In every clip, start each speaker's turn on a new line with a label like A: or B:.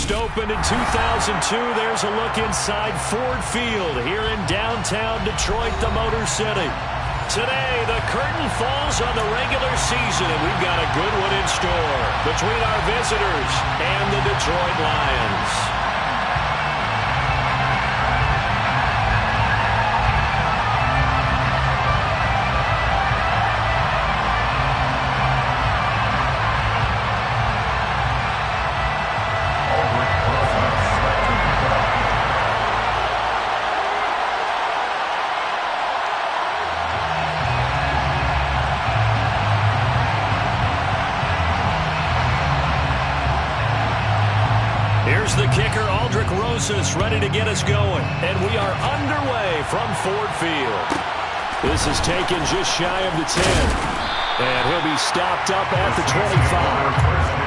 A: First opened in 2002. There's a look inside Ford Field here in downtown Detroit, the Motor City. Today, the curtain falls on the regular season, and we've got a good one in store between our visitors and the Detroit Lions. Here's the kicker, Aldrick Rosas, ready to get us going. And we are underway from Ford Field. This is taken just shy of the 10. And he'll be stopped up at the 25.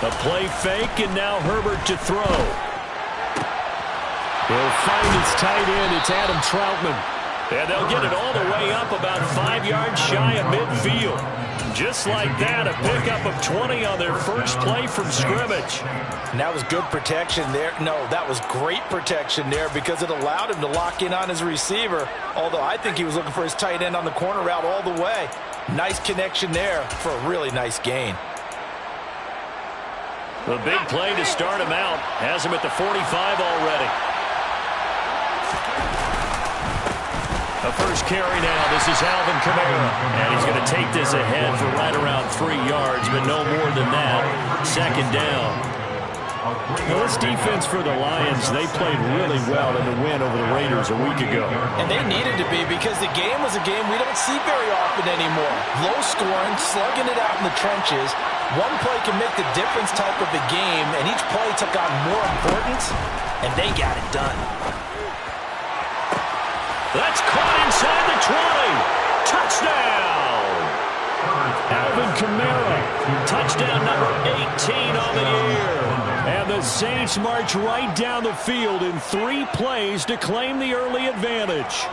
A: A play fake, and now Herbert to throw. He'll find his tight end. It's Adam Troutman. And they'll get it all the way up about 5 yards shy of midfield. Just like that, a pickup of 20 on their first play from scrimmage.
B: And that was good protection there. No, that was great protection there because it allowed him to lock in on his receiver. Although I think he was looking for his tight end on the corner route all the way. Nice connection there for a really nice gain.
A: The big play to start him out has him at the 45 already. The first carry now. This is Alvin Kamara. And he's going to take this ahead for right around 3 yards, but no more than that. Second down. Now, this defense for the Lions, they played really well in the win over the Raiders a week ago.
B: And they needed to be because the game was a game we don't see very often anymore. Low scoring, slugging it out in the trenches. One play can make the difference type of a game, and each play took on more importance, and they got it done.
A: That's caught inside the 20. Touchdown! Alvin Kamara, touchdown number 18 on the year. And the Saints march right down the field in 3 plays to claim the early advantage.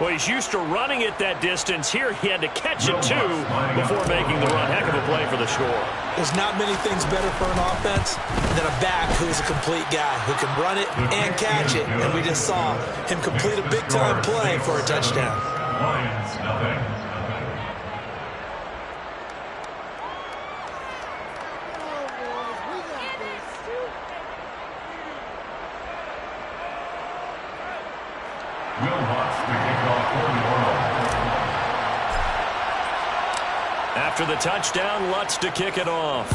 A: Well, he's used to running it that distance. Here he had to catch it, too, before making the run. Heck of a play for the score.
C: There's not many things better for an offense than a back who's a complete guy who can run it and catch it. And we just saw him complete a big-time play for a touchdown.
D: Lions, nothing.
A: After the touchdown, Lutz to kick it off.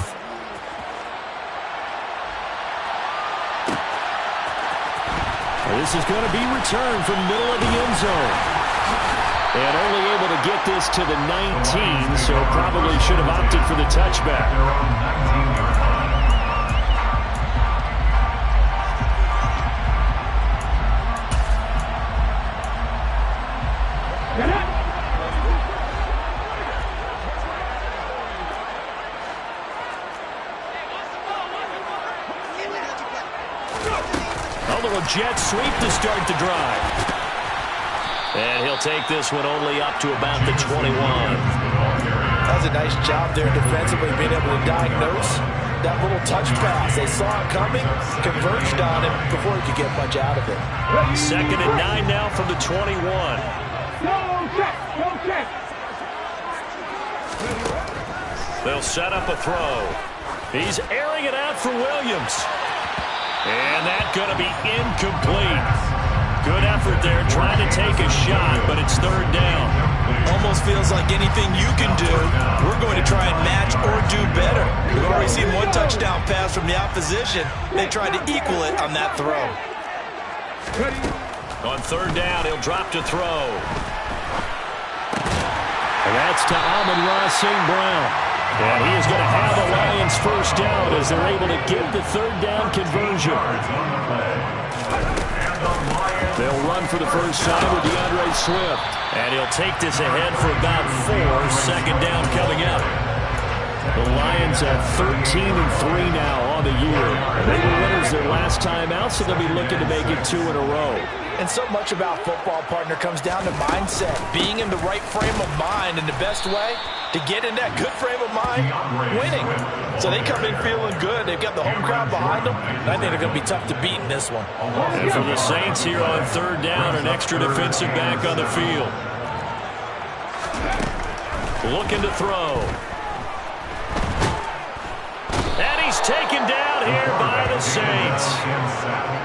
A: This is going to be returned from the middle of the end zone. And only able to get this to the 19, so probably should have opted for the touchback. Jet sweep to start the drive. And he'll take this one only up to about the 21.
B: That was a nice job there defensively, being able to diagnose that little touch pass. They saw it coming, converged on him before he could get much out of it.
A: 2nd and 9 now from the 21. They'll set up a throw. He's airing it out for Williams. And that's going to be incomplete. Good effort there trying to take a shot, but it's 3rd down.
C: Almost feels like anything you can do, we're going to try and match or do better. We've already seen one touchdown pass from the opposition. They tried to equal it on that throw.
A: On 3rd down, he'll drop to throw. And that's to Amon-Ra St. Brown. And he is going to have the Lions first down as they're able to get the 3rd down conversion. They'll run for the first time with DeAndre Swift. And he'll take this ahead for about 4. Second down coming up. The Lions at 13-3 now on the year. They were winners their last time out, so they'll be looking to make it 2 in a row.
B: And so much about football, partner, comes down to mindset. Being in the right frame of mind, and the best way to get in that good frame of mind, winning. So they come in feeling good. They've got the home crowd behind them. And I think they're going to be tough to beat in this one.
A: And for the Saints here on third down, an extra defensive back on the field. Looking to throw. And he's taken down here by the Saints.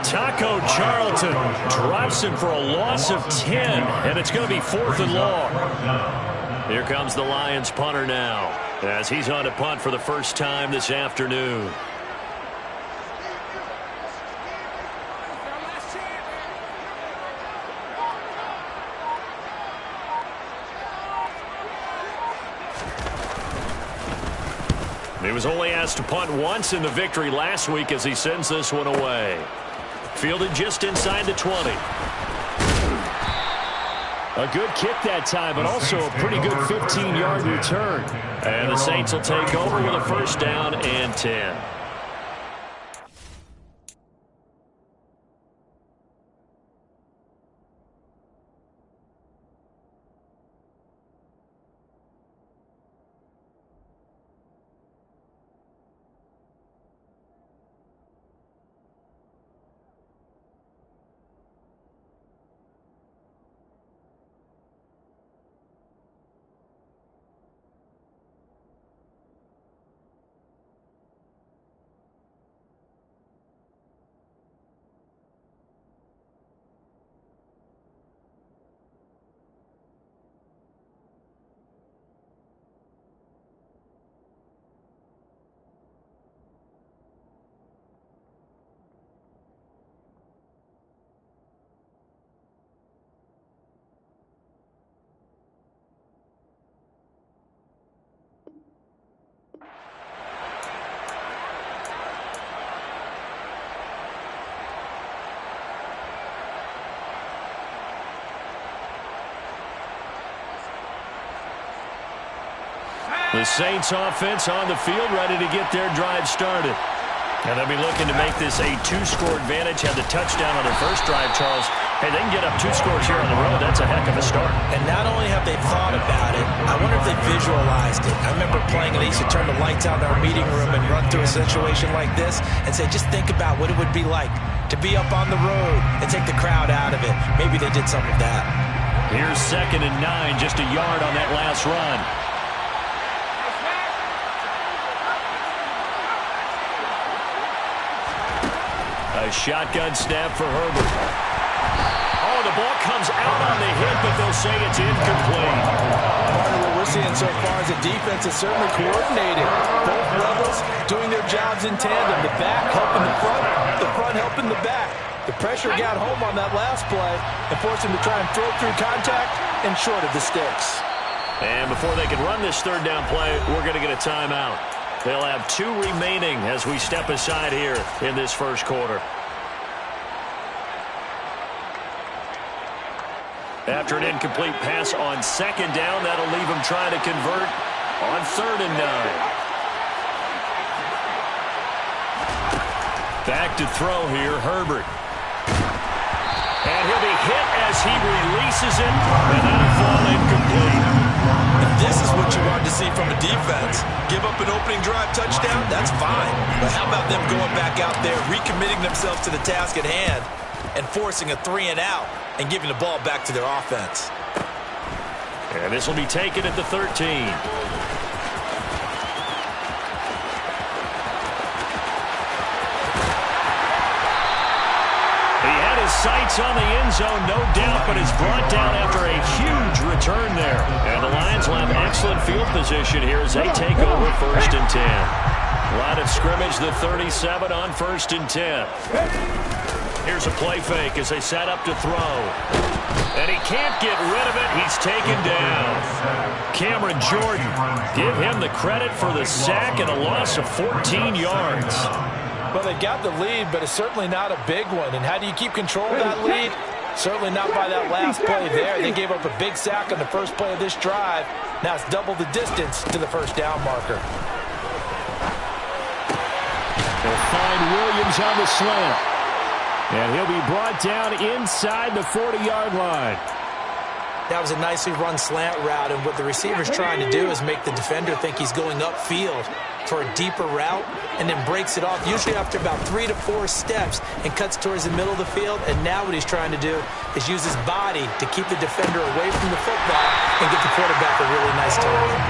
A: Taco Charlton drops him for a loss of 10, and it's going to be 4th and long. Here comes the Lions punter now, as he's on to punt for the first time this afternoon. He was only asked to punt once in the victory last week as he sends this one away. Fielded just inside the 20. A good kick that time, but also a pretty good 15-yard return. And the Saints will take over with a first down and 10. The Saints offense on the field, ready to get their drive started. And they'll be looking to make this a 2-score advantage. Had the touchdown on their first drive, Charles. Hey, they can get up 2 scores here on the road. That's a heck of a start.
B: And not only have they thought about it, I wonder if they visualized it. I remember playing, and they used to turn the lights out in our meeting room and run through a situation like this and say, just think about what it would be like to be up on the road and take the crowd out of it. Maybe they did some of that.
A: Here's 2nd and 9, just a yard on that last run. A shotgun snap for Herbert. Oh, the ball comes out on the hit, but they'll say it's incomplete.
B: What we're seeing so far is a defense that's certainly coordinated. Both levels doing their jobs in tandem. The back helping the front helping the back. The pressure got home on that last play and forced him to try and throw through contact and short of the sticks.
A: And before they can run this third down play, we're going to get a timeout. They'll have 2 remaining as we step aside here in this first quarter. After an incomplete pass on 2nd down, that'll leave them trying to convert on 3rd and 9. Back to throw here, Herbert. And he'll be hit as he releases it, and that'll fall incomplete.
C: And this is what you want to see from a defense. Give up an opening drive touchdown, that's fine. But how about them going back out there, recommitting themselves to the task at hand, and forcing a 3-and-out and giving the ball back to their offense.
A: And this will be taken at the 13. Sights on the end zone, no doubt, but is brought down after a huge return there. And the Lions will have excellent field position here as they take over 1st and 10. Line of scrimmage, the 37 on 1st and 10. Here's a play fake as they set up to throw. And he can't get rid of it. He's taken down. Cameron Jordan, give him the credit for the sack and a loss of 14 yards.
B: Well, they got the lead, but it's certainly not a big one. And how do you keep control of that lead? Certainly not by that last play there. They gave up a big sack on the first play of this drive. Now it's double the distance to the first down marker.
A: They'll find Williams on the slant. And he'll be brought down inside the 40-yard line.
B: That was a nicely run slant route, and what the receiver's trying to do is make the defender think he's going upfield for a deeper route, and then breaks it off, usually after about 3 to 4 steps, and cuts towards the middle of the field. And now what he's trying to do is use his body to keep the defender away from the football and get the quarterback a really nice target.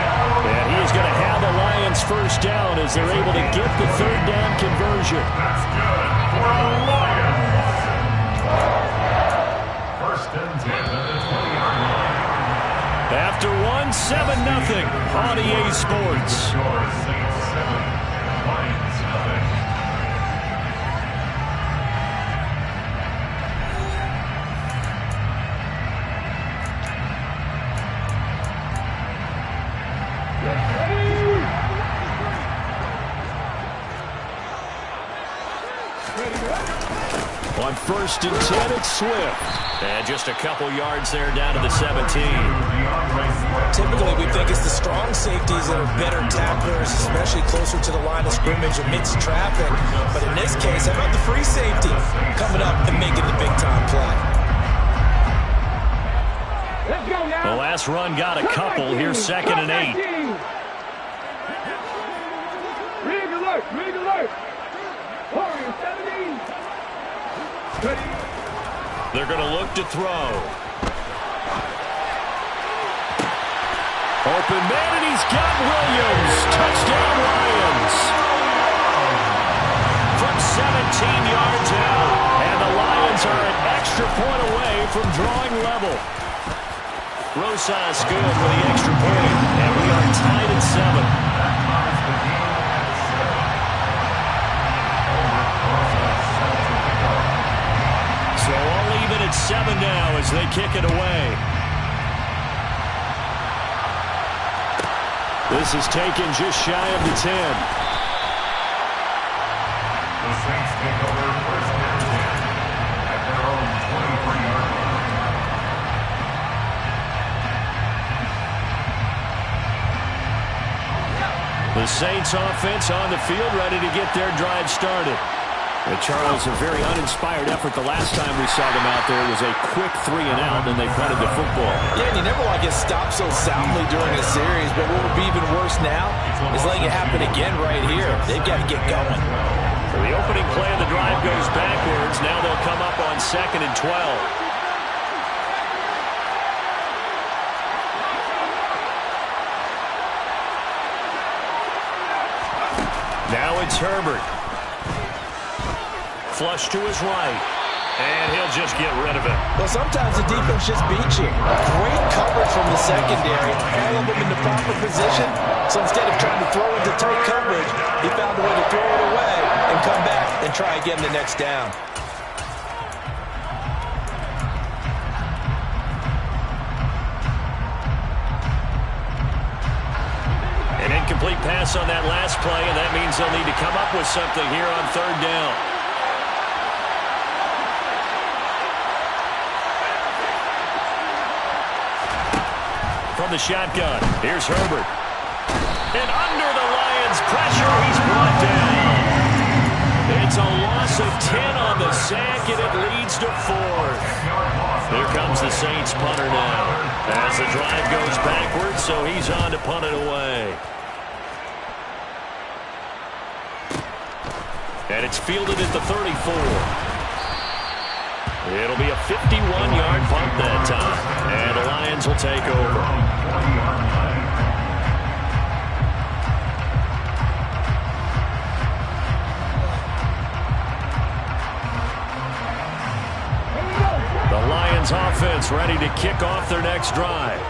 A: And he is going to have the Lions first down as they're able to get the third down conversion.
D: That's good for the Lions. First and 10 at the 20-yard line.
A: After 7-0 on EA Sports.
D: Your Saints 7, Lions nothing.
A: On first and 10, it's Swift. And just a couple yards there down to the 17.
B: Typically, we think it's the strong safeties that are better tacklers, especially closer to the line of scrimmage amidst traffic. But in this case, how about the free safety coming up and making the big-time play?
A: The last run got a couple. Here's 2nd and 8.
E: Rig alert! Rig alert! Warrior 17!
A: They're going to look to throw. Open man, and he's got Williams. Touchdown, Lions. From 17 yards out. And the Lions are an extra point away from drawing level. Rosas good for the extra point. And we are tied at 7. So all even at 7 now as they kick it away. This is taken just shy of the 10.
D: The Saints take over first and 10 at their own 23-yard line.
A: The Saints offense on the field ready to get their drive started. Charles, a very uninspired effort the last time we saw them out there. It was a quick 3-and-out, and they punted the football.
B: Yeah, and you never want to get stopped so soundly during a series, but what would be even worse now is letting it happen again right here. They've got to get going.
A: So the opening play of the drive goes backwards. Now they'll come up on 2nd and 12. Now it's Herbert. Flush to his right. And he'll just get rid of it.
B: Well, sometimes the defense just beats you. Great coverage from the secondary. All of them in the proper position. So instead of trying to throw into tight coverage, he found a way to throw it away and come back and try again the next down.
A: An incomplete pass on that last play, and that means they'll need to come up with something here on 3rd down. From the shotgun, here's Herbert. And under the Lions' pressure, he's brought down. It's a loss of 10 on the sack, and it leads to 4th. Here comes the Saints punter now. As the drive goes backwards, so he's on to punt it away. And it's fielded at the 34. It'll be a 51-yard punt that time. And the Lions will take over. The Lions offense ready to kick off their next drive.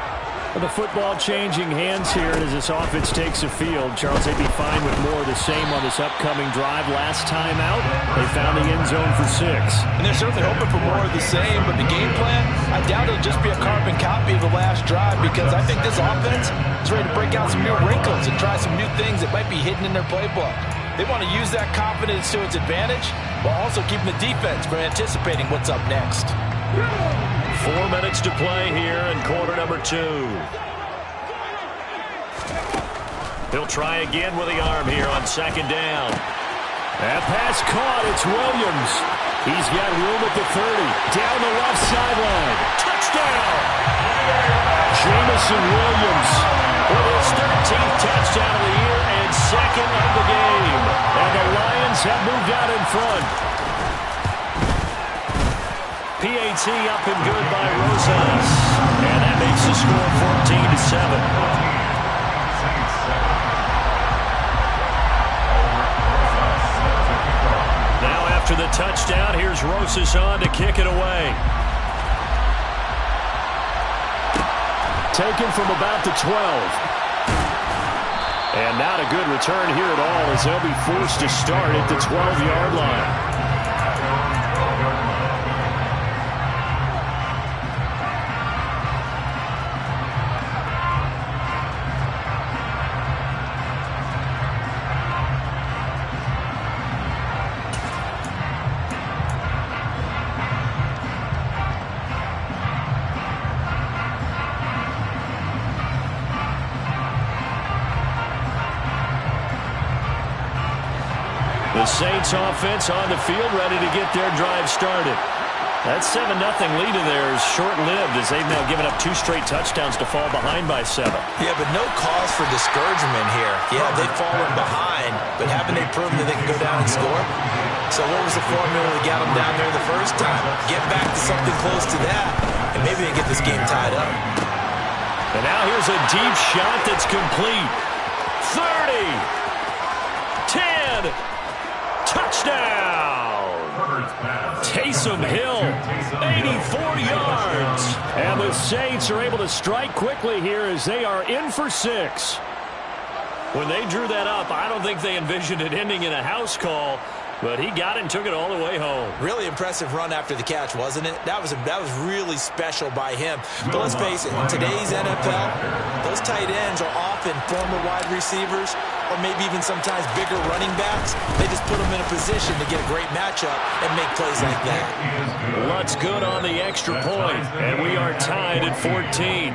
A: The football changing hands here as this offense takes the field. Charles, they'd be fine with more of the same on this upcoming drive. Last time out, they found the end zone for 6.
B: And they're certainly hoping for more of the same, but the game plan, I doubt it'll just be a carbon copy of the last drive, because I think this offense is ready to break out some new wrinkles and try some new things that might be hidden in their playbook. They want to use that confidence to its advantage while also keeping the defense from anticipating what's up next.
A: 4 minutes to play here in quarter number 2. He'll try again with the arm here on second down. That pass caught. It's Williams. He's got room at the 30. Down the left sideline. Touchdown! Jameson Williams with his 13th touchdown of the year and second of the game. And the Lions have moved out in front. PAT up and good by Rosas. And that makes the score 14-7. After the touchdown, here's Rosas on to kick it away. Taken from about the 12. And not a good return here at all as they'll be forced to start at the 12-yard line. The Saints offense on the field ready to get their drive started. That 7-0 lead of theirs short-lived as they've now given up 2 straight touchdowns to fall behind by 7.
B: Yeah, but no cause for discouragement here. Yeah, they've fallen behind, but haven't they proven that they can go down and score? So what was the formula that got them down there the first time? Get back to something close to that, and maybe they get this game tied up.
A: And now here's a deep shot that's complete. 30, 10, touchdown! Taysom Hill, 84 yards. And the Saints are able to strike quickly here as they are in for 6. When they drew that up, I don't think they envisioned it ending in a house call, but he got it and took it all the way home.
B: Really impressive run after the catch, wasn't it? That was really special by him. But let's face it, in today's NFL, those tight ends are often former wide receivers or maybe even sometimes bigger running backs. They just put them in a position to get a great matchup and make plays like that.
A: Lutt's good on the extra point, and we are tied at 14.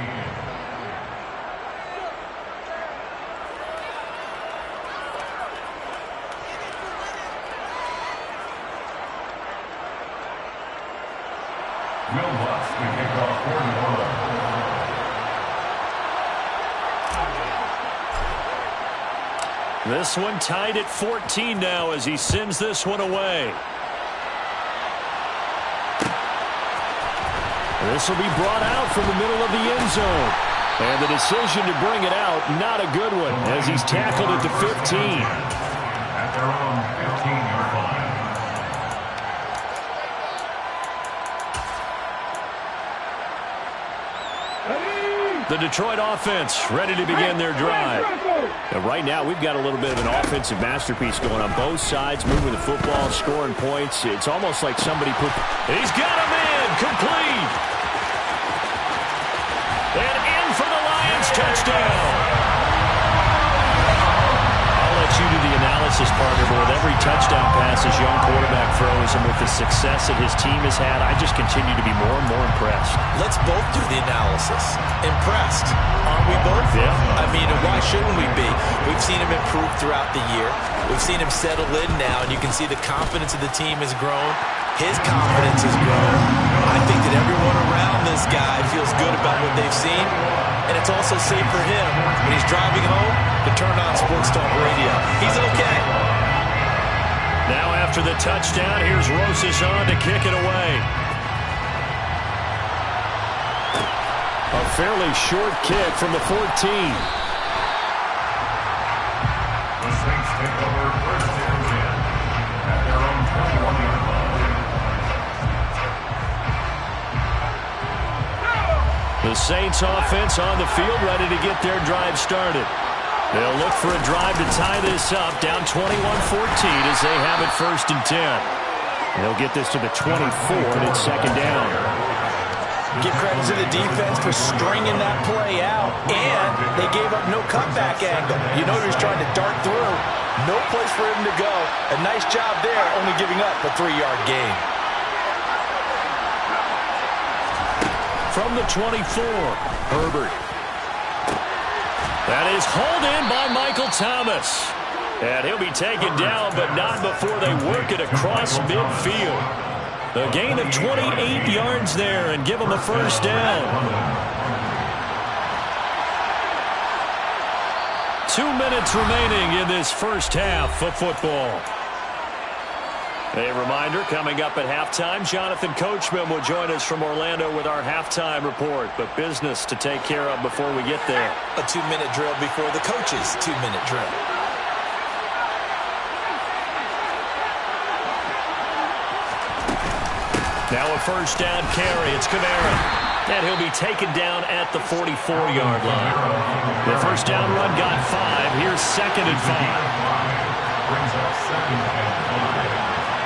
D: Will Lutz to kick off quarter 1.
A: This one tied at 14 now as he sends this one away. This will be brought out from the middle of the end zone. And the decision to bring it out, not a good one, as he's tackled at the 15.
D: At their own 15-yard line.
A: The Detroit offense ready to begin their drive. And right now, we've got a little bit of an offensive masterpiece going on both sides, moving the football, scoring points. It's almost like somebody put... He's got him in! Complete! And in for the Lions touchdown! I'll let you do the analysis, partner, but with every touchdown pass his young quarterback throws and with the success that his team has had, I just continue to be more and more impressed.
B: Let's both do the analysis. Impressed. Aren't we both?
A: Yeah.
B: I mean, why shouldn't we be? We've seen him improve throughout the year. We've seen him settle in now, and you can see the confidence of the team has grown. His confidence has grown. I think that everyone around this guy feels good about what they've seen, and it's also safe for him when he's driving home to turn on Sports Talk Radio. He's okay.
A: Now after the touchdown, here's Rosas on to kick it away. A fairly short kick from the 14.
D: The Saints take over first and 10 at their own 21-yard line.
A: The Saints offense on the field ready to get their drive started. They'll look for a drive to tie this up, down 21-14 as they have it first and 10. They'll get this to the 24, and it's second down.
B: Give credit to the defense for stringing that play out, and they gave up no cutback angle. You know he's trying to dart through. No place for him to go. A nice job there, only giving up a 3-yard gain.
A: From the 24, Herbert. That is hauled in by Michael Thomas. And he'll be taken down, but not before they work it across midfield. A gain of 28 yards there and give them a first down. 2 minutes remaining in this first half of football. A reminder, coming up at halftime, Jonathan Coachman will join us from Orlando with our halftime report, but business to take care of before we get there.
C: A 2-minute drill before the coach's 2-minute drill.
A: Now a first down carry. It's Kamara. And he'll be taken down at the 44-yard line. The first down run got 5. Here's 2nd and 5.
D: Brings up 2nd and 5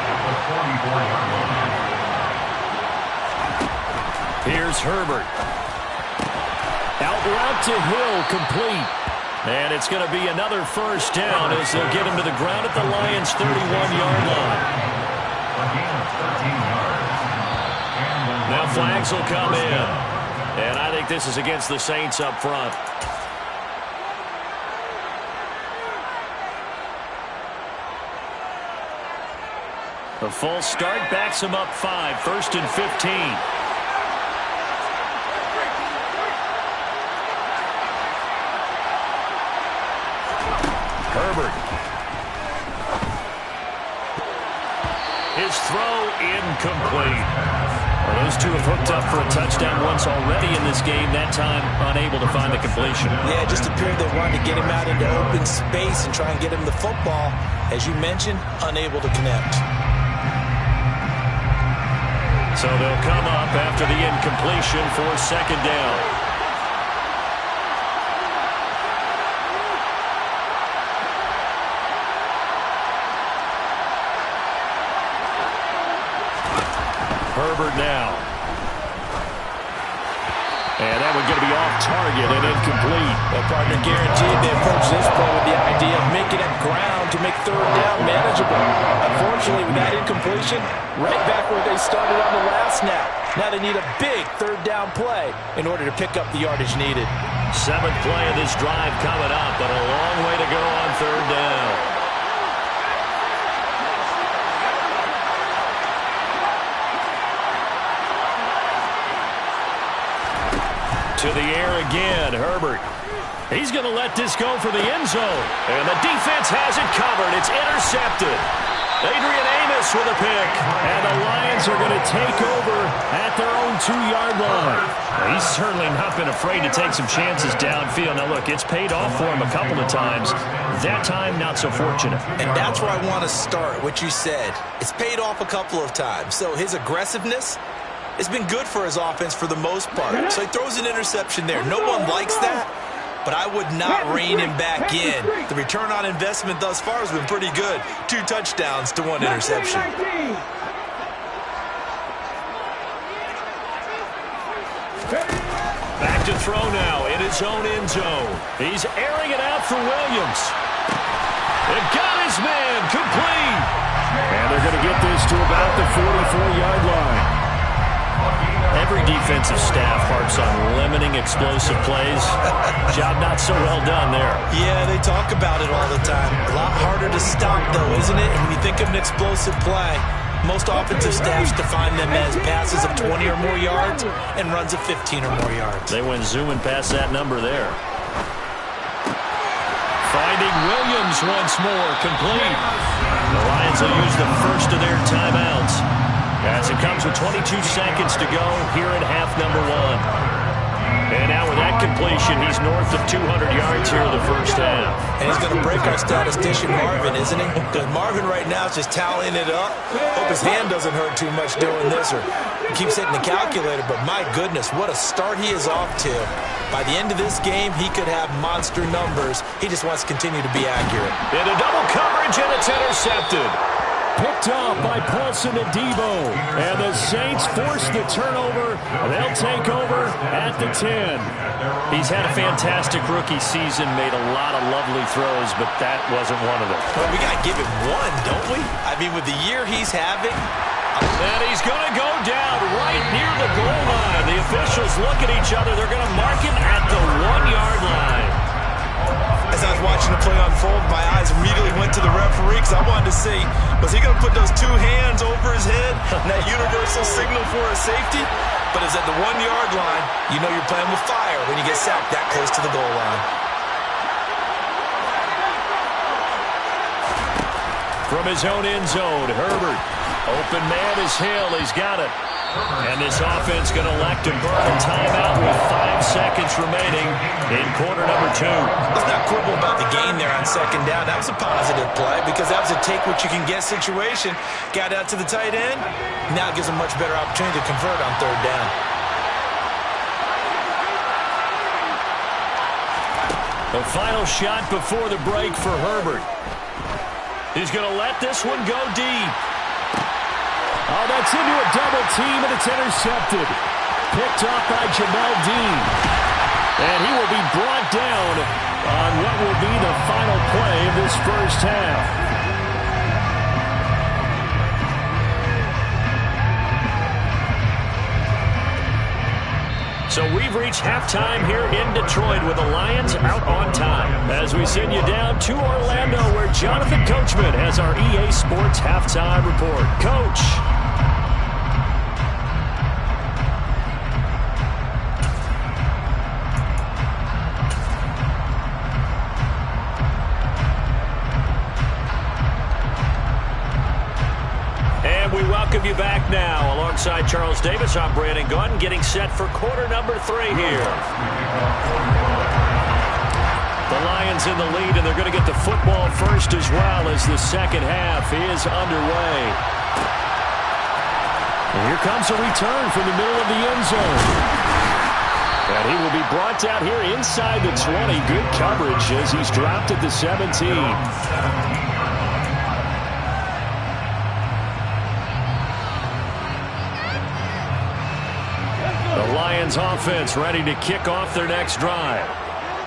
D: at the 44-yard line.
A: Here's Herbert. Out route to Hill, complete. And it's going to be another first down as they'll get him to the ground at the Lions' 31-yard line.
D: A gain of 13 yards.
A: Now flags will come in. And I think this is against the Saints up front. The false start backs him up 5. 1st and 15. Herbert. His throw incomplete. Well, those two have hooked up for a touchdown once already in this game, that time unable to find the completion.
B: Yeah, it just appeared they wanted to get him out into open space and try and get him the football. As you mentioned, unable to connect.
A: So they'll come up after the incompletion for 2nd down. Herbert now. And that one going to be off target and incomplete.
B: Well, partner, guaranteed they approach this play with the idea of making up ground to make 3rd down manageable. Unfortunately, with that incompletion, right back where they started on the last snap. Now they need a big 3rd down play in order to pick up the yardage needed.
A: 7th play of this drive coming up, but a long way to go on 3rd down. To the air again, Herbert. He's going to let this go for the end zone. And the defense has it covered. It's intercepted. Adrian Amos with a pick. And the Lions are going to take over at their own 2-yard line. He's certainly not been afraid to take some chances downfield. Now, look, it's paid off for him a couple of times. That time, not so fortunate.
C: And that's where I want to start, what you said. It's paid off a couple of times. So his aggressiveness, it's been good for his offense for the most part. So he throws an interception there. No one likes that, but I would not rein him back in. The return on investment thus far has been pretty good. 2 touchdowns to 1 interception.
A: Back to throw now in his own end zone. He's airing it out for Williams. It got his man complete. And they're going to get this to about the 44-yard line. Every defensive staff harps on limiting explosive plays. Job not so well done there.
C: Yeah, they talk about it all the time. A lot harder to stop, though, isn't it? And when you think of an explosive play, most offensive staffs define them as passes of 20 or more yards and runs of 15 or more yards.
A: They went zooming past that number there. Finding Williams once more, complete. The Lions will use the first of their timeouts as it comes with 22 seconds to go here in half number 1. And now with that completion, he's north of 200 yards here in the first half.
C: And he's going to break our statistician Marvin, isn't he? Because Marvin right now is just tallying it up. Hope his hand doesn't hurt too much doing this, or he keeps hitting the calculator. But my goodness, what a start he is off to. By the end of this game, he could have monster numbers. He just wants to continue to be accurate.
A: Into double coverage, and it's intercepted. Picked off by Paulson Adebo. And the Saints force the turnover. They'll take over at the 10.
B: He's had a fantastic rookie season, made a lot of lovely throws, but that wasn't one of them.
C: Well, we got to give him one, don't we? I mean, with the year he's having.
A: And he's going to go down right near the goal line. The officials look at each other. They're going to mark him at the 1-yard line.
C: As I was watching the play unfold, my eyes immediately went to the referee because I wanted to see, was he going to put those 2 hands over his head and that universal signal for a safety? But it's at the 1-yard line. You know you're playing with fire when you get sacked that close to the goal line.
A: From his own end zone, Herbert. Open man is Hill. He's got it. And this offense going to elect to burn a timeout with 5 seconds remaining in quarter number 2.
C: Let's not quibble about the gain there on second down. That was a positive play because that was a take-what-you-can-get situation. Got out to the tight end. Now it gives a much better opportunity to convert on third down.
A: The final shot before the break for Herbert. He's going to let this one go deep. Oh, that's into a double team, and it's intercepted. Picked off by Jamel Dean. And he will be brought down on what will be the final play of this first half. So we've reached halftime here in Detroit with the Lions out on time. As we send you down to Orlando where Jonathan Coachman has our EA Sports halftime report. Coach. We welcome you back now. Alongside Charles Davis, I'm Brandon Gaudin, getting set for quarter number 3 here. The Lions in the lead, and they're going to get the football first as well as the second half is underway. And here comes a return from the middle of the end zone. And he will be brought down here inside the 20. Good coverage as he's dropped at the 17. Lions offense ready to kick off their next drive.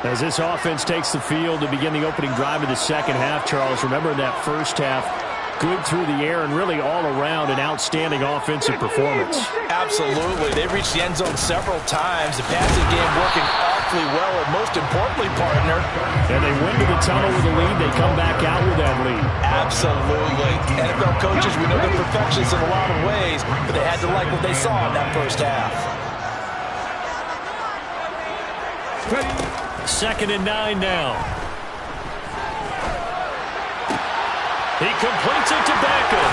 A: As this offense takes the field to begin the opening drive of the second half, Charles, remember in that first half, good through the air and really all around an outstanding offensive performance.
B: Absolutely. They reached the end zone several times. The passing game working awfully well, and most importantly, partner.
A: And they went to the tunnel with a lead. They come back out with that lead.
B: Absolutely. NFL coaches, we know they're perfectionists in a lot of ways, but they had to like what they saw in that first half.
A: 2nd and 9 now. He completes it to Beckham.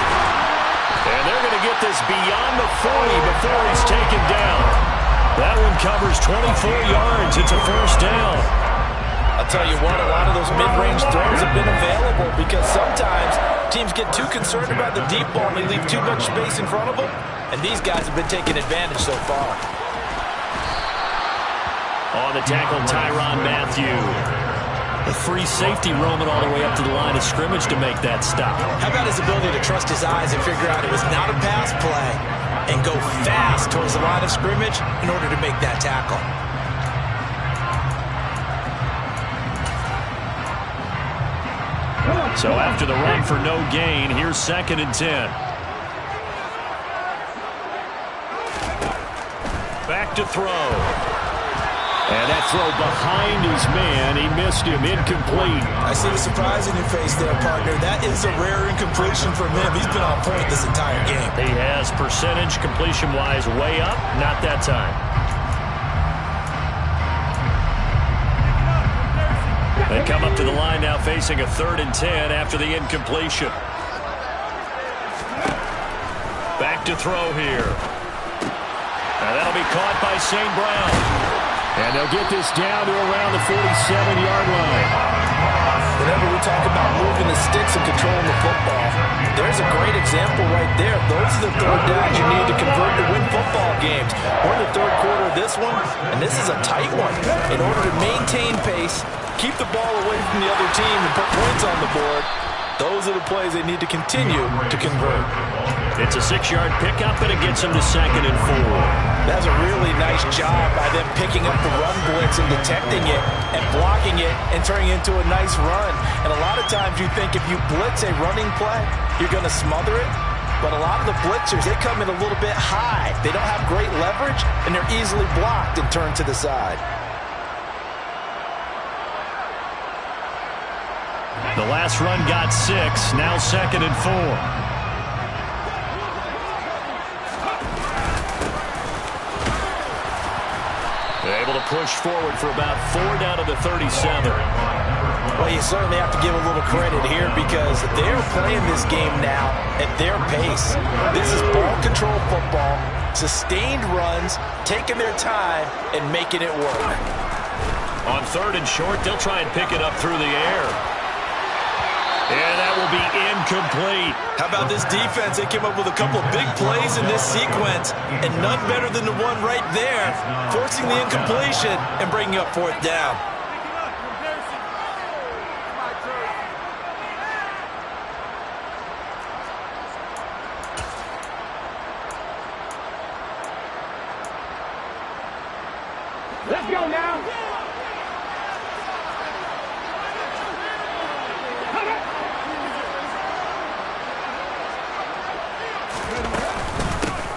A: And they're going to get this beyond the 40 before he's taken down. That one covers 24 yards. It's a first down.
B: I'll tell you what, a lot of those mid-range throws have been available because sometimes teams get too concerned about the deep ball and they leave too much space in front of them. And these guys have been taking advantage so far.
A: On the tackle, Tyrann Mathieu. The free safety roaming all the way up to the line of scrimmage to make that stop.
C: How about his ability to trust his eyes and figure out it was not a pass play and go fast towards the line of scrimmage in order to make that tackle.
A: So after the run for no gain, here's 2nd and 10. Back to throw. And that throw behind his man, he missed him, incomplete.
C: I see the surprise in your face there, partner. That is a rare incompletion from him. He's been on point this entire game.
A: He has percentage completion-wise way up, not that time. They come up to the line now facing a 3rd and 10 after the incompletion. Back to throw here. And that'll be caught by St. Brown. And they'll get this down to around the 47-yard line.
B: Whenever we talk about moving the sticks and controlling the football, there's a great example right there. Those are the third downs you need to convert to win football games. We're in the third quarter of this one, and this is a tight one. In order to maintain pace, keep the ball away from the other team, and put points on the board, Those are the plays they need to continue to convert.
A: It's a 6-yard pickup, and it gets him to 2nd and 4.
B: That's a really nice job by them picking up the run blitz and detecting it and blocking it and turning it into a nice run. And a lot of times you think if you blitz a running play, you're going to smother it. But a lot of the blitzers, they come in a little bit high. They don't have great leverage, and they're easily blocked and turned to the side.
A: The last run got 6, now 2nd and 4. They're able to push forward for about 4 down to the 37.
B: Well, you certainly have to give a little credit here because they're playing this game now at their pace. This is ball control football, sustained runs, taking their time, and making it work.
A: On 3rd and short, they'll try and pick it up through the air. And that will be incomplete.
C: How about this defense? They came up with a couple of big plays in this sequence, and none better than the one right there, forcing the incompletion and bringing up 4th down.
E: Let's go now.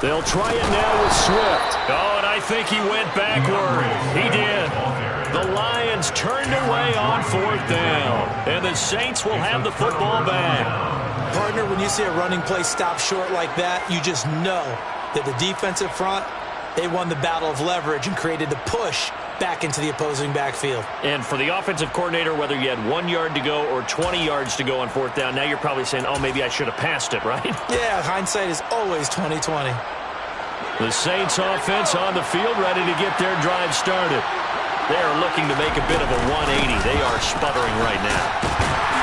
A: They'll try it now with Swift. Oh, and I think he went backward. He did. The Lions turned away on 4th down. And the Saints will have the football back.
B: Partner, when you see a running play stop short like that, you just know that the defensive front, they won the battle of leverage and created the push back into the opposing backfield.
A: And for the offensive coordinator, whether you had 1 yard to go or 20 yards to go on 4th down, now you're probably saying, oh, maybe I should have passed it, right?
B: Yeah, hindsight is always 20/20.
A: The Saints offense on the field, ready to get their drive started. They are looking to make a bit of a 180. They are sputtering right now.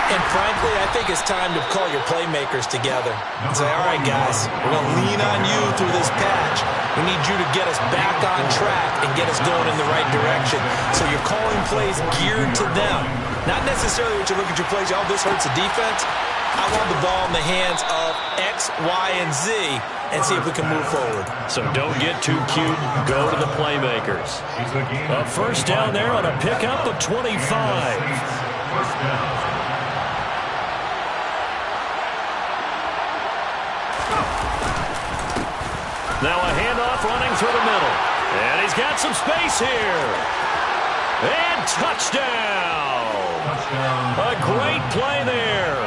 B: And frankly, I think it's time to call your playmakers together and say, all right, guys, we're going to lean on you through this patch. We need you to get us back on track and get us going in the right direction. So you're calling plays geared to them. Not necessarily what you look at your plays, oh, this hurts the defense. I want the ball in the hands of X, Y, and Z and see if we can move forward.
A: So don't get too cute. Go to the playmakers. A 1st down there on a pickup of 25.
D: 1st down.
A: Now a handoff running through the middle. And he's got some space here. And touchdown. A great play there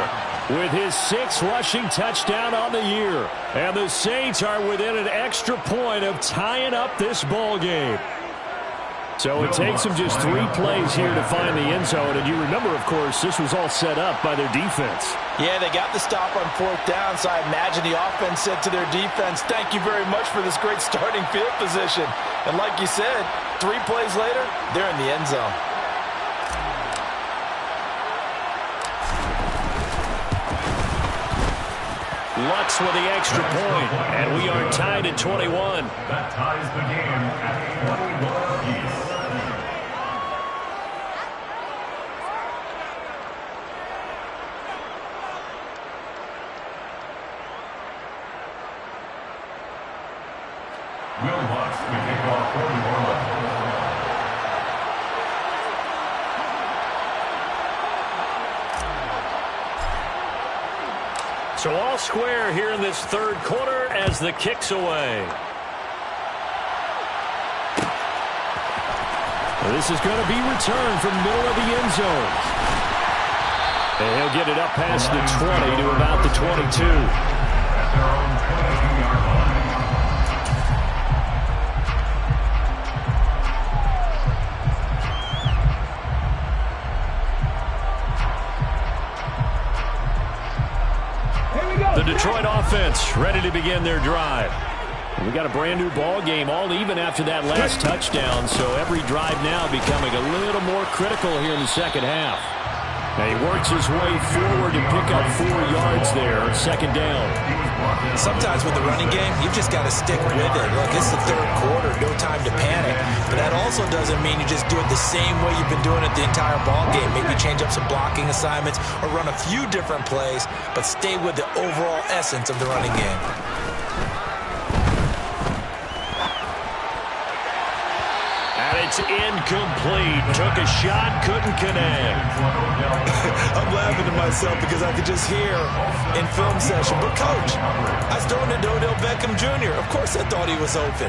A: with his 6th rushing touchdown on the year. And the Saints are within an extra point of tying up this ball game. So it takes them just 3 plays here to find the end zone. And you remember, of course, this was all set up by their defense.
B: Yeah, they got the stop on 4th down, so I imagine the offense said to their defense, thank you very much for this great starting field position. And like you said, 3 plays later, they're in the end zone.
A: Lutz with the extra point, and we are tied at 21.
D: That ties the game at 21 apiece. Will Lutz will kick off 41.
A: So all square here in this 3rd quarter as the kick's away. This is going to be returned from middle of the end zone. And he'll get it up past the 20 to about the 22.
D: At their own 22-yard line.
A: The Detroit offense ready to begin their drive. We got a brand new ball game, all even after that last touchdown, so every drive now becoming a little more critical here in the 2nd half. Now he works his way forward to pick up 4 yards there, 2nd down.
C: Sometimes with the running game, you've just got to stick with it. Look, it's the third quarter, no time to panic. But that also doesn't mean you just do it the same way you've been doing it the entire ball game. Maybe change up some blocking assignments or run a few different plays, but stay with the overall essence of the running game.
A: It's incomplete. Took a shot, couldn't connect.
C: I'm laughing to myself because I could just hear in film session, but Coach, I was throwing it to Odell Beckham Jr. Of course I thought he was open.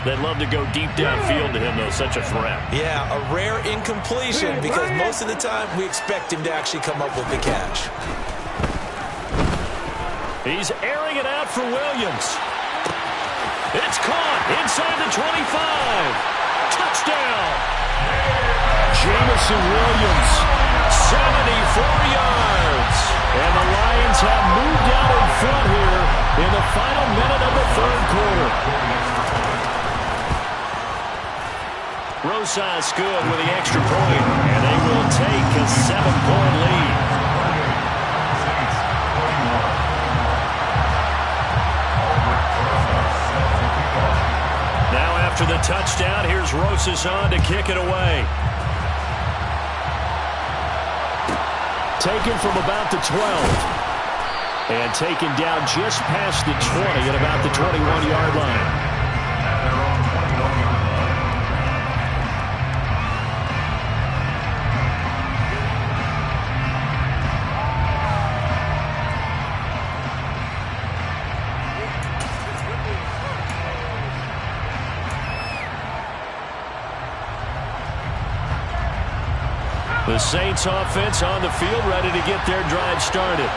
A: They'd love to go deep downfield to him, though. Such a threat.
C: Yeah, a rare incompletion because most of the time we expect him to actually come up with the catch.
A: He's airing it out for Williams. It's caught inside the 25. Touchdown! Jameson Williams, 74 yards. And the Lions have moved out in front here in the final minute of the third quarter. Rosas good with the extra point, and they will take a 7-point lead. After the touchdown, here's Rosas on to kick it away. Taken from about the 12. And taken down just past the 20 at about the 21-yard line. The Saints offense on the field, ready to get their drive started.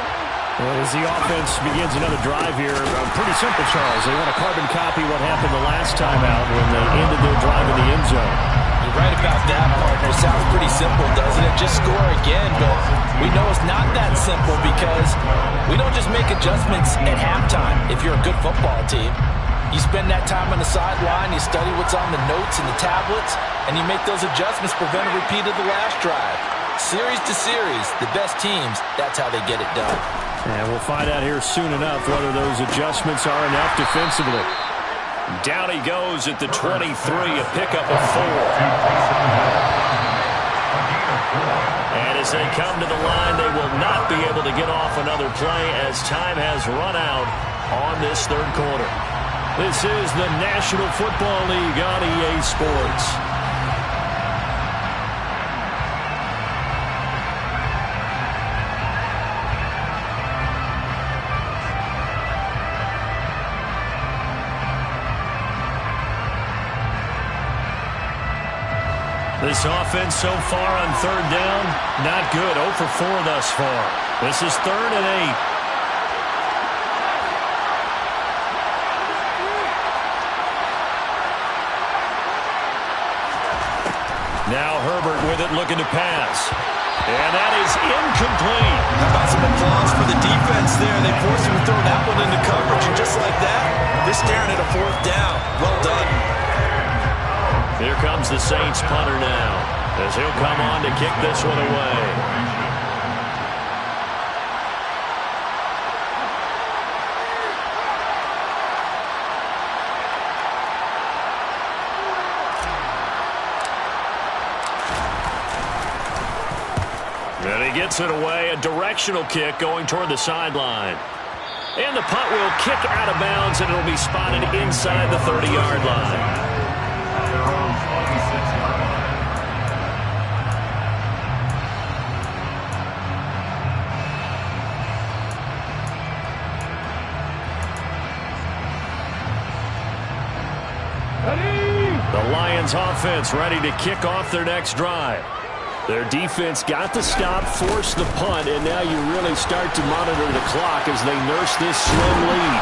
F: Well, as the offense begins another drive here, pretty simple, Charles. They want to carbon copy what happened the last time out when they ended their drive in the end zone.
B: You're right about that, partner. Sounds pretty simple, doesn't it? Just score again, but we know it's not that simple because we don't just make adjustments at halftime if you're a good football team. You spend that time on the sideline, you study what's on the notes and the tablets, and you make those adjustments, prevent a repeat of the last drive. Series to series, the best teams, that's how they get it done.
F: And we'll find out here soon enough whether those adjustments are enough defensively.
A: Down he goes at the 23, a pickup of 4. And as they come to the line, they will not be able to get off another play as time has run out on this third quarter. This is the National Football League on EA Sports. This offense so far on third down, not good. 0 for 4 thus far. This is 3rd and 8. Now Herbert with it, looking to pass. And that is incomplete.
C: How about some applause for the defense there? They forced him to throw that one into coverage, and just like that, they're staring at a 4th down. Well done.
A: Here comes the Saints punter now, as he'll come on to kick this one away. And he gets it away, a directional kick going toward the sideline. And the punt will kick out of bounds, and it'll be spotted inside the 30-yard line. The Lions offense ready to kick off their next drive. Their defense got the stop, forced the punt, and now you really start to monitor the clock as they nurse this slim lead.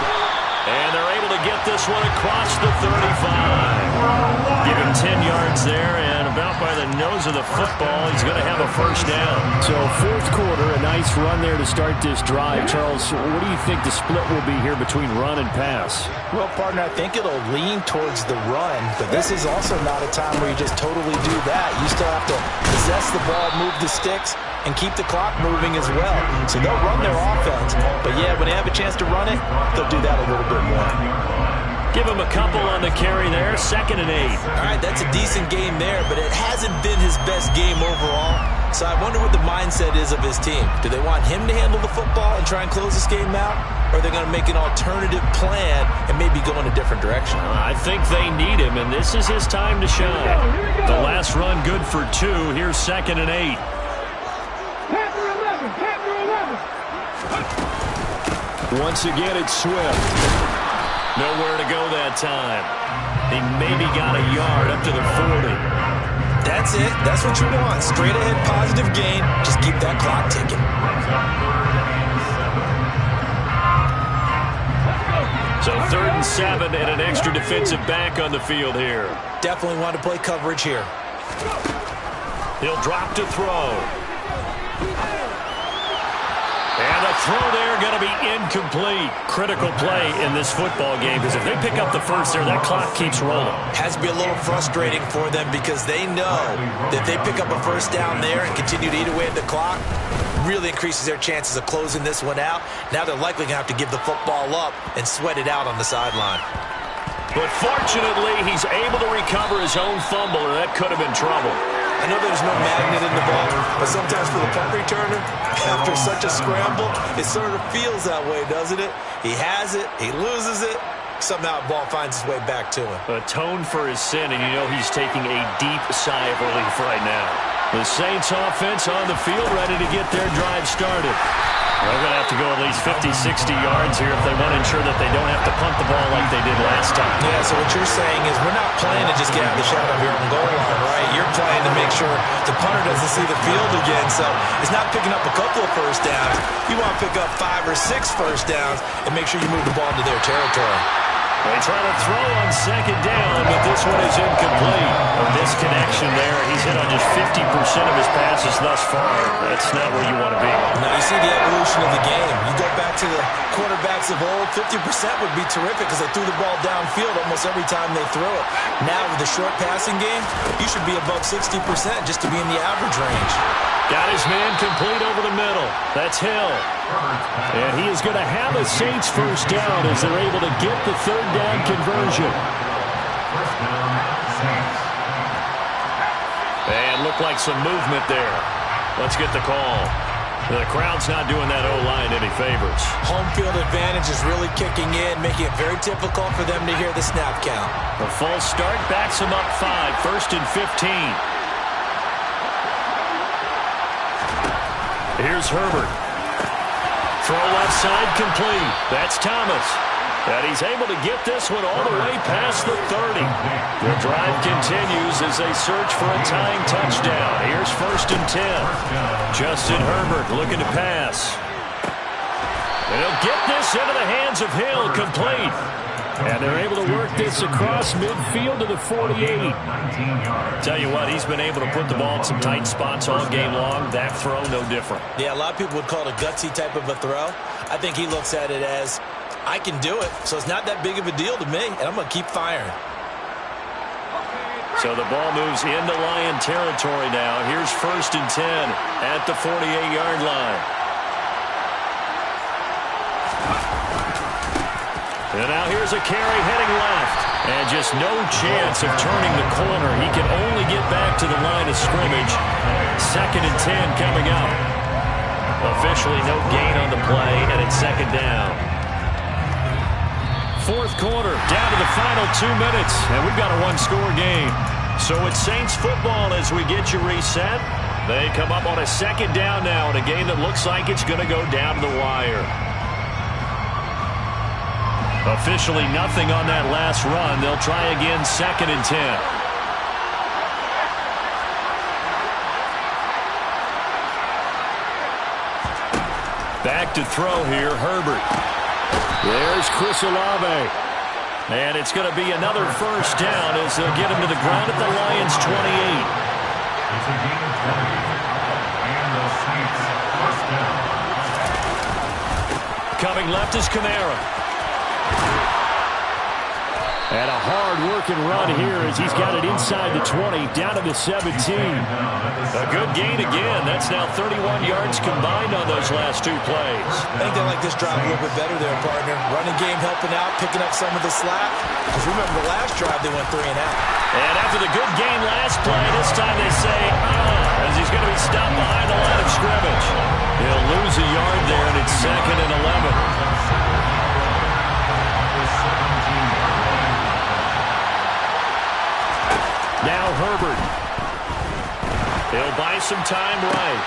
A: And they're able to get this one across the 35. Give him 10 yards there, and about by the nose of the football, he's going to have a first down.
F: So 4th quarter, a nice run there to start this drive. Charles, what do you think the split will be here between run and pass?
B: Well, partner, I think it'll lean towards the run, but this is also not a time where you just totally do that. You still have to possess the ball, move the sticks, and keep the clock moving as well. So they'll run their offense. But, yeah, when they have a chance to run it, they'll do that a little bit more.
A: Give him a couple on the carry there, 2nd and 8.
C: All right, that's a decent game there, but it hasn't been his best game overall. So I wonder what the mindset is of his team. Do they want him to handle the football and try and close this game out? Or are they going to make an alternative plan and maybe go in a different direction?
A: I think they need him, and this is his time to shine. The last run good for 2. Here's 2nd and 8. Once again, it's Swift. Nowhere to go that time. He maybe got a yard up to the 40.
C: That's it. That's what you want. Straight ahead positive gain. Just keep that clock ticking.
A: So 3rd and 7 and an extra defensive back on the field here.
C: Definitely want to play coverage here.
A: He'll drop to throw. And the throw there going to be incomplete. Critical play in this football game because if they pick up the first there, that clock keeps rolling.
C: Has to be a little frustrating for them because they know that they pick up a first down there and continue to eat away at the clock, really increases their chances of closing this one out. Now they're likely going to have to give the football up and sweat it out on the sideline.
A: But fortunately, he's able to recover his own fumble, or that could have been trouble.
C: I know there's no magnet in the ball, but sometimes for the punt returner, after such a scramble, it sort of feels that way, doesn't it? He has it, he loses it, somehow the ball finds its way back to him.
A: Atone for his sin, and you know he's taking a deep sigh of relief right now. The Saints offense on the field ready to get their drive started. They're going to have to go at least 50, 60 yards here if they want to ensure that they don't have to punt the ball like they did last time.
C: Yeah, so what you're saying is we're not playing to just get out of the shadow of your own goal line, right? You're playing to make sure the punter doesn't see the field again. So it's not picking up a couple of first downs. You want to pick up 5 or 6 first downs and make sure you move the ball into their territory.
A: They try to throw on 2nd down, but this one is incomplete. A disconnection there. He's hit on just 50% of his passes thus far. That's not where you want to be.
C: Now you see the evolution of the game. You go back to the quarterbacks of old, 50% would be terrific because they threw the ball downfield almost every time they threw it. Now with the short passing game, you should be above 60% just to be in the average range.
A: Got his man complete over the middle. That's Hill. And he is going to have a Saints first down as they're able to get the 3rd down conversion. And looked like some movement there. Let's get the call. The crowd's not doing that O-line any favors.
C: Home field advantage is really kicking in, making it very difficult for them to hear the snap count.
A: The false start backs them up 5, 1st and 15. Here's Herbert. Throw left side complete. That's Thomas. And he's able to get this one all the way past the 30. The drive continues as they search for a tying touchdown. Here's 1st and 10. Justin Herbert looking to pass. And he'll get this into the hands of Hill, complete. And they're able to work this across midfield to the 48. Tell you what, he's been able to put the ball in some tight spots all game long. That throw, no different.
C: Yeah, a lot of people would call it a gutsy type of a throw. I think he looks at it as, I can do it, so it's not that big of a deal to me, and I'm going to keep firing.
A: So the ball moves into Lion territory now. Here's 1st and 10 at the 48-yard line. And now here's a carry heading left. And just no chance of turning the corner. He can only get back to the line of scrimmage. 2nd and 10 coming up. Officially no gain on the play, and it's 2nd down. 4th quarter, down to the final 2 minutes, and we've got a one-score game. So it's Saints football as we get you reset. They come up on a 2nd down now in a game that looks like it's going to go down to the wire. Officially nothing on that last run. They'll try again 2nd and 10. Back to throw here, Herbert. There's Chris Olave. And it's going to be another first down as they'll get him to the ground at the Lions' 28.
D: It's a gain of 20. And the Saints first down.
A: Coming left is Kamara. And a hard work
F: second run here as he's got it inside the 20, down to the 17. A good gain again. That's now 31 yards combined on those last two plays.
B: I think they like this drive a little bit better there, partner. Running game helping out, picking up some of the slack. Because remember, the last drive they went 3 and out.
A: And after the good game last play, this time they say, as he's going to be stopped behind the line of scrimmage. He'll lose a yard there, and it's 2nd and 11. Now Herbert. He'll buy some time right.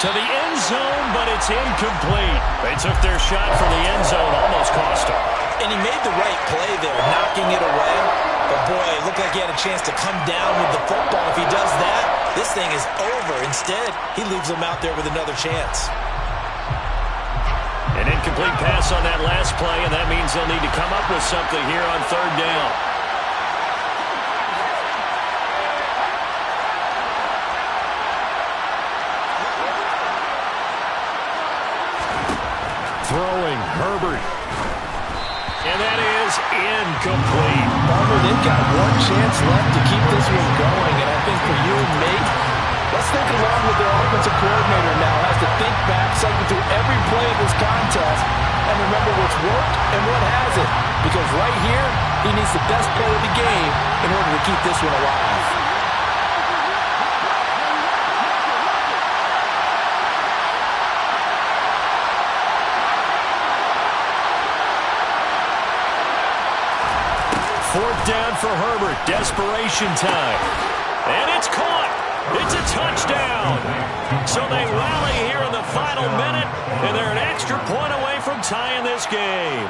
A: To the end zone, but it's incomplete. They took their shot from the end zone, almost cost him.
B: And he made the right play there, knocking it away. But boy, it looked like he had a chance to come down with the football. If he does that, this thing is over. Instead, he leaves him out there with another chance.
A: An incomplete pass on that last play, and that means they'll need to come up with something here on 3rd down. Throwing, Herbert. And that is incomplete.
B: Barber, they've got one chance left to keep this one going, and I think for you and me, let's think along with their offensive coordinator now. Has to think back, cycle through every play of this contest, and remember what's worked and what hasn't. Because right here, he needs the best play of the game in order to keep this one alive.
A: Fourth down for Herbert. Desperation time. And it's caught. It's a touchdown. So they rally here in the final minute, and they're an extra point away from tying this game.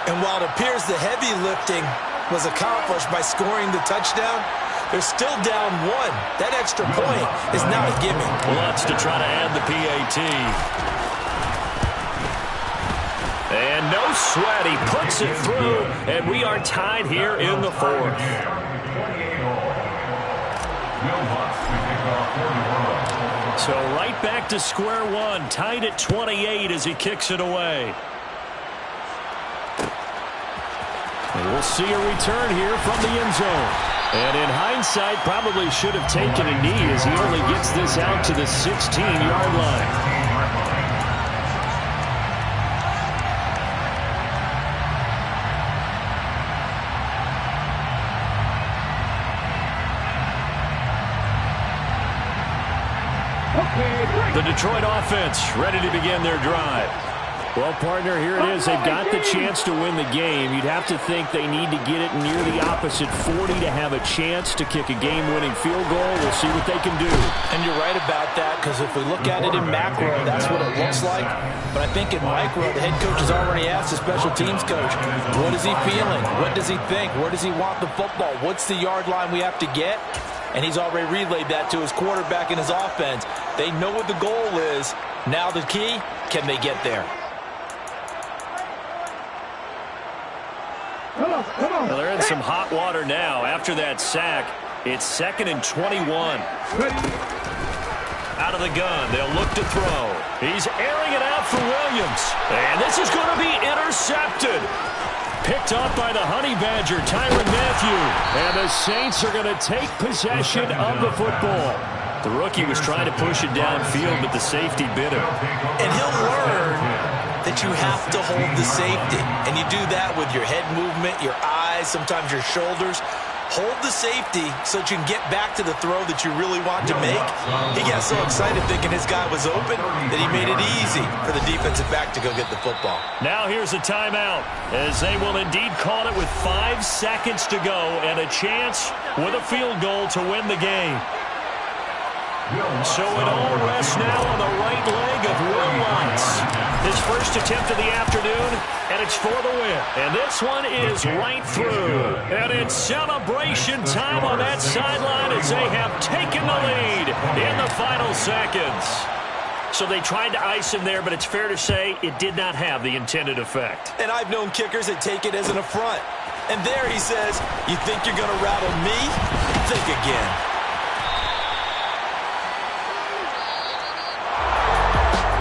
B: And while it appears the heavy lifting was accomplished by scoring the touchdown, they're still down 1. That extra point is not a gimme.
A: Lutz to try to add the PAT. And no sweat, he puts it through, and we are tied here in the 4th. So right back to square one, tied at 28 as he kicks it away. And we'll see a return here from the end zone. And in hindsight, probably should have taken a knee as he only gets this out to the 16-yard line. The Detroit offense ready to begin their drive.
F: Well, partner, here it is. They've got the chance to win the game. You'd have to think they need to get it near the opposite 40 to have a chance to kick a game-winning field goal. We'll see what they can do.
B: And you're right about that, because if we look at it in macro, that's what it looks like. But I think in micro, the head coach has already asked the special teams coach, what is he feeling? What does he think? Where does he want the football? What's the yard line we have to get? And he's already relayed that to his quarterback and his offense. They know what the goal is. Now the key, can they get there?
A: Well, they're in some hot water now. After that sack, it's 2nd and 21. Out of the gun, they'll look to throw. He's airing it out for Williams. And this is going to be intercepted. Picked up by the Honey Badger, Tyrann Mathieu. And the Saints are going to take possession of the football. The rookie was trying to push it downfield, but the safety bit him.
B: And he'll learn that you have to hold the safety. And you do that with your head movement, your eyes, sometimes your shoulders. Hold the safety so that you can get back to the throw that you really want to make. He got so excited thinking his guy was open that he made it easy for the defensive back to go get the football.
A: Now here's a timeout, as they will indeed call it with 5 seconds to go and a chance with a field goal to win the game. So it all rests now on the right leg of Will Lutz. His first attempt of the afternoon, and it's for the win. And this one is right through. And it's celebration time on that sideline as they have taken the lead in the final seconds. So they tried to ice him there, but it's fair to say it did not have the intended effect.
B: And I've known kickers that take it as an affront. And there he says, you think you're going to rattle me? Think again.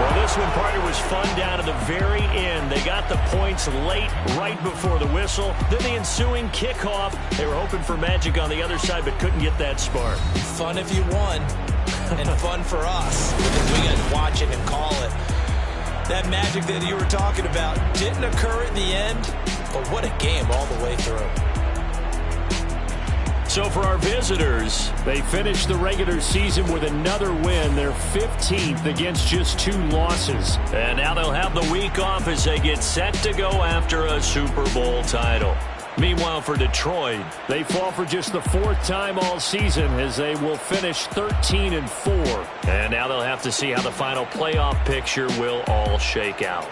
A: Well, this This one, partner, was fun down to the very end. They got the points late, right before the whistle. Then the ensuing kickoff. They were hoping for magic on the other side, but couldn't get that spark.
C: Fun if you won, and fun for us because we got to watch it and call it. That magic that you were talking about didn't occur in the end, but what a game all the way through.
A: So for our visitors,
F: they finished the regular season with another win. They're 15th against just 2 losses.
A: And now they'll have the week off as they get set to go after a Super Bowl title. Meanwhile, for Detroit,
F: they fall for just the 4th time all season as they will finish 13-4.
A: And now they'll have to see how the final playoff picture will all shake out.